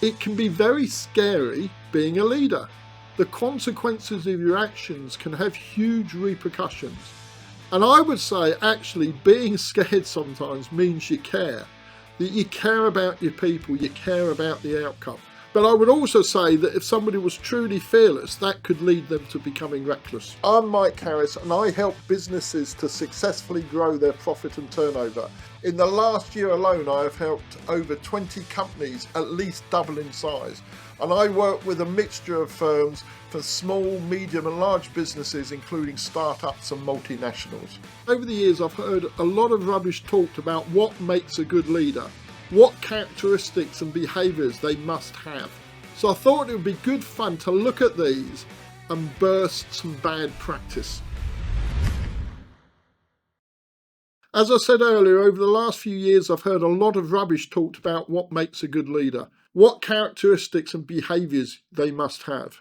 It can be very scary being a leader. The consequences of your actions can have huge repercussions. And I would say actually being scared sometimes means you care. That you care about your people, you care about the outcome. But I would also say that if somebody was truly fearless, that could lead them to becoming reckless. I'm Mike Harris and I help businesses to successfully grow their profit and turnover. In the last year alone, I have helped over 20 companies at least double in size. And I work with a mixture of firms for small, medium and large businesses, including startups and multinationals. Over the years, I've heard a lot of rubbish talked about what makes a good leader, what characteristics and behaviours they must have. So I thought it would be good fun to look at these and burst some bad practice. As I said earlier, over the last few years I've heard a lot of rubbish talked about what makes a good leader, what characteristics and behaviours they must have.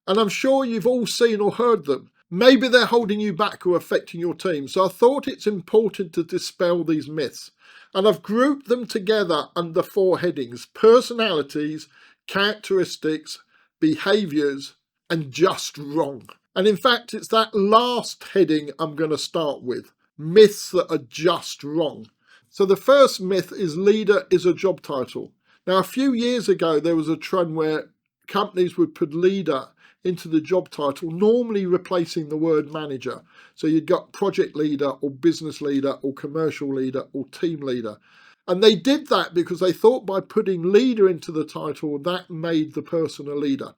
And I'm sure you've all seen or heard them. Maybe they're holding you back or affecting your team, so I thought it's important to dispel these myths. And I've grouped them together under 4 headings: personalities, characteristics, behaviours, and just wrong. And in fact, it's that last heading I'm going to start with. Myths that are just wrong. So the first myth is leader is a job title. Now, a few years ago, there was a trend where companies would put leader into the job title, normally replacing the word manager. So you've got project leader or business leader or commercial leader or team leader. And they did that because they thought by putting leader into the title, that made the person a leader.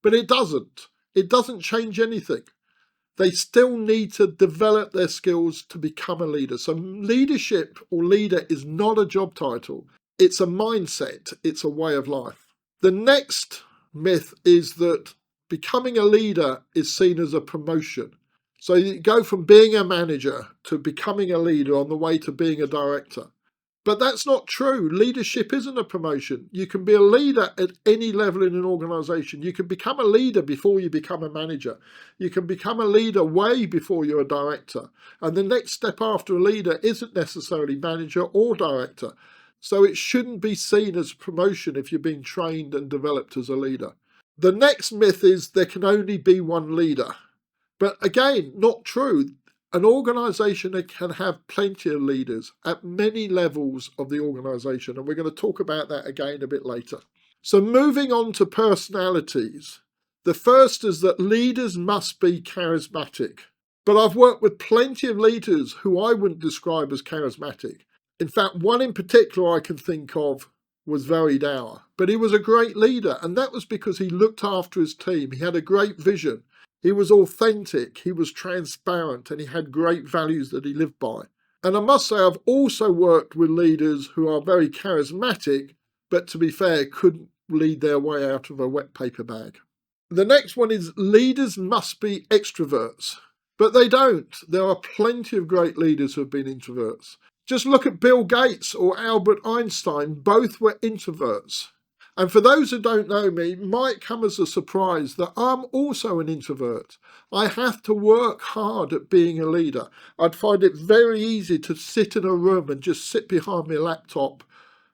But it doesn't. It doesn't change anything. They still need to develop their skills to become a leader. So leadership or leader is not a job title. It's a mindset. It's a way of life. The next myth is that becoming a leader is seen as a promotion. So you go from being a manager to becoming a leader on the way to being a director. But that's not true. Leadership isn't a promotion. You can be a leader at any level in an organisation. You can become a leader before you become a manager. You can become a leader way before you're a director. And the next step after a leader isn't necessarily manager or director. So it shouldn't be seen as promotion if you're being trained and developed as a leader. The next myth is there can only be one leader. But again, not true. An organisation can have plenty of leaders at many levels of the organisation, and we're going to talk about that again a bit later. So moving on to personalities. The first is that leaders must be charismatic. But I've worked with plenty of leaders who I wouldn't describe as charismatic. In fact, one in particular I can think of was very dour, but he was a great leader, and that was because he looked after his team. He had a great vision. He was authentic, he was transparent, and he had great values that he lived by. And I must say, I've also worked with leaders who are very charismatic, but to be fair, couldn't lead their way out of a wet paper bag. The next one is leaders must be extroverts, but they don't. There are plenty of great leaders who have been introverts. Just look at Bill Gates or Albert Einstein, both were introverts. And for those who don't know me, it might come as a surprise that I'm also an introvert. I have to work hard at being a leader. I'd find it very easy to sit in a room and just sit behind my laptop,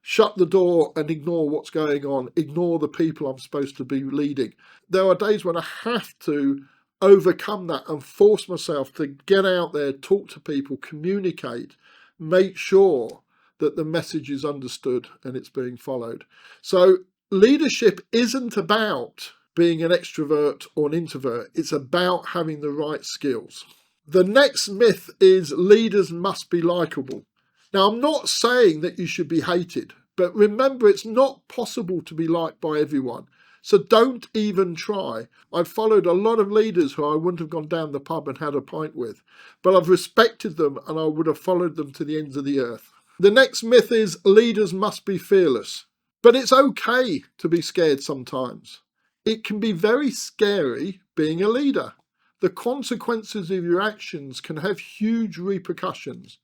shut the door and ignore what's going on, ignore the people I'm supposed to be leading. There are days when I have to overcome that and force myself to get out there, talk to people, communicate, make sure that the message is understood and it's being followed. So leadership isn't about being an extrovert or an introvert. It's about having the right skills. The next myth is leaders must be likable. Now, I'm not saying that you should be hated, but remember it's not possible to be liked by everyone. So don't even try. I've followed a lot of leaders who I wouldn't have gone down the pub and had a pint with, but I've respected them and I would have followed them to the ends of the earth. The next myth is leaders must be fearless. But it's okay to be scared sometimes. It can be very scary being a leader. The consequences of your actions can have huge repercussions.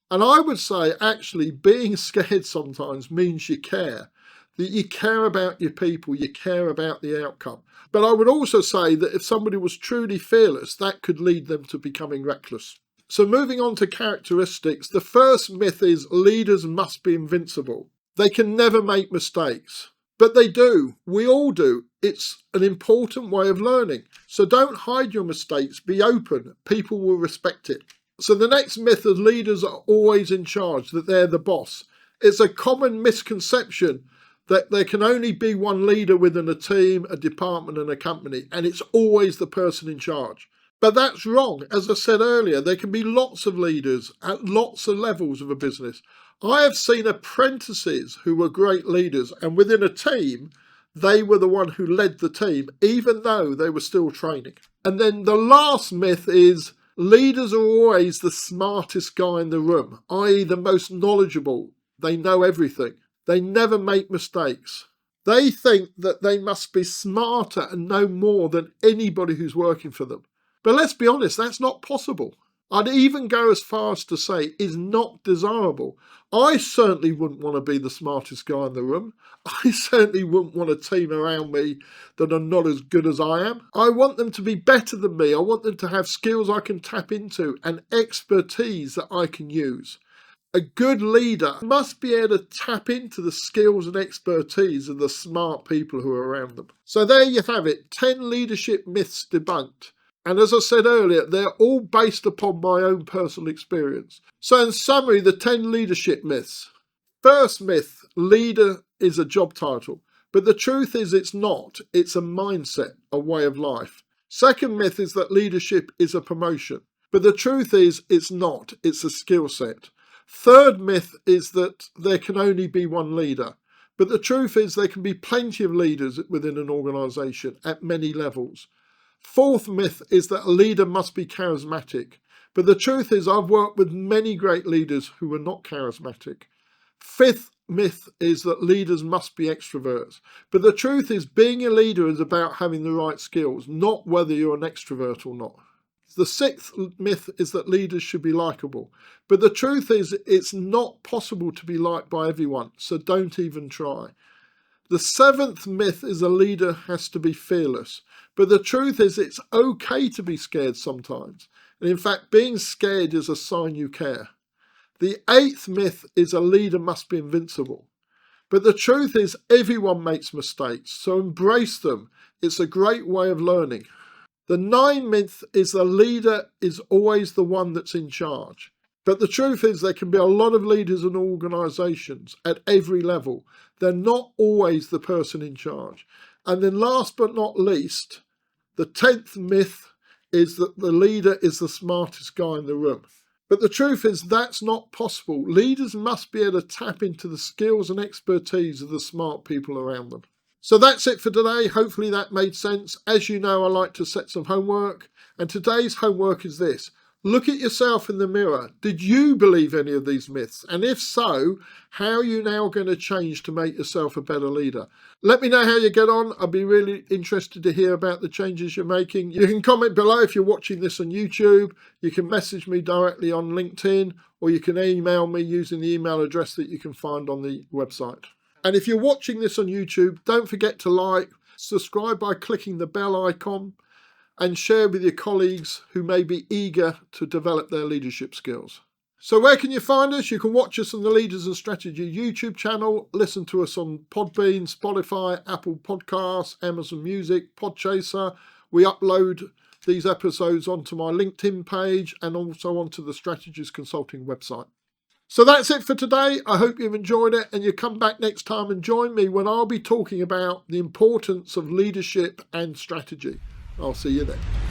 And I would say actually being scared sometimes means you care. That you care about your people, you care about the outcome. But I would also say that if somebody was truly fearless, that could lead them to becoming reckless. So moving on to characteristics, the first myth is leaders must be invincible. They can never make mistakes. But they do. We all do. It's an important way of learning. So don't hide your mistakes. Be open. People will respect it. So the next myth is leaders are always in charge, that they're the boss. It's a common misconception that there can only be one leader within a team, a department and a company, and it's always the person in charge. But that's wrong. As I said earlier, there can be lots of leaders at lots of levels of a business. I have seen apprentices who were great leaders, and within a team, they were the one who led the team, even though they were still training. And then the last myth is leaders are always the smartest guy in the room, i.e. the most knowledgeable. They know everything. They never make mistakes. They think that they must be smarter and know more than anybody who's working for them. But let's be honest, that's not possible. I'd even go as far as to say is not desirable. I certainly wouldn't want to be the smartest guy in the room. I certainly wouldn't want a team around me that are not as good as I am. I want them to be better than me. I want them to have skills I can tap into and expertise that I can use. A good leader must be able to tap into the skills and expertise of the smart people who are around them. So there you have it, 10 leadership myths debunked. And as I said earlier, they're all based upon my own personal experience. So in summary, the 10 leadership myths. First myth, leader is a job title. But the truth is it's not. It's a mindset, a way of life. Second myth is that leadership is a promotion. But the truth is it's not. It's a skill set. Third myth is that there can only be one leader. But the truth is there can be plenty of leaders within an organisation at many levels. Fourth myth is that a leader must be charismatic. But the truth is I've worked with many great leaders who were not charismatic. Fifth myth is that leaders must be extroverts. But the truth is being a leader is about having the right skills, not whether you're an extrovert or not. The sixth myth is that leaders should be likeable. But the truth is it's not possible to be liked by everyone, so don't even try. The seventh myth is a leader has to be fearless. But the truth is it's okay to be scared sometimes. And in fact, being scared is a sign you care. The eighth myth is a leader must be invincible. But the truth is everyone makes mistakes, so embrace them. It's a great way of learning. The ninth myth is the leader is always the one that's in charge. But the truth is there can be a lot of leaders and organisations at every level. They're not always the person in charge. And then last but not least, the 10th myth is that the leader is the smartest guy in the room. But the truth is that's not possible. Leaders must be able to tap into the skills and expertise of the smart people around them. So that's it for today. Hopefully that made sense. As you know, I like to set some homework. And today's homework is this. Look at yourself in the mirror. Did you believe any of these myths? And if so, how are you now going to change to make yourself a better leader? Let me know how you get on. I'd be really interested to hear about the changes you're making. You can comment below if you're watching this on YouTube. You can message me directly on LinkedIn, or you can email me using the email address that you can find on the website. And if you're watching this on YouTube, don't forget to like, subscribe by clicking the bell icon, and share with your colleagues who may be eager to develop their leadership skills. So where can you find us? You can watch us on the Leaders and Strategy YouTube channel, listen to us on Podbean, Spotify, Apple Podcasts, Amazon Music, Podchaser. We upload these episodes onto my LinkedIn page and also onto the Strategist Consulting website. So that's it for today. I hope you've enjoyed it and you come back next time and join me when I'll be talking about the importance of leadership and strategy. I'll see you then.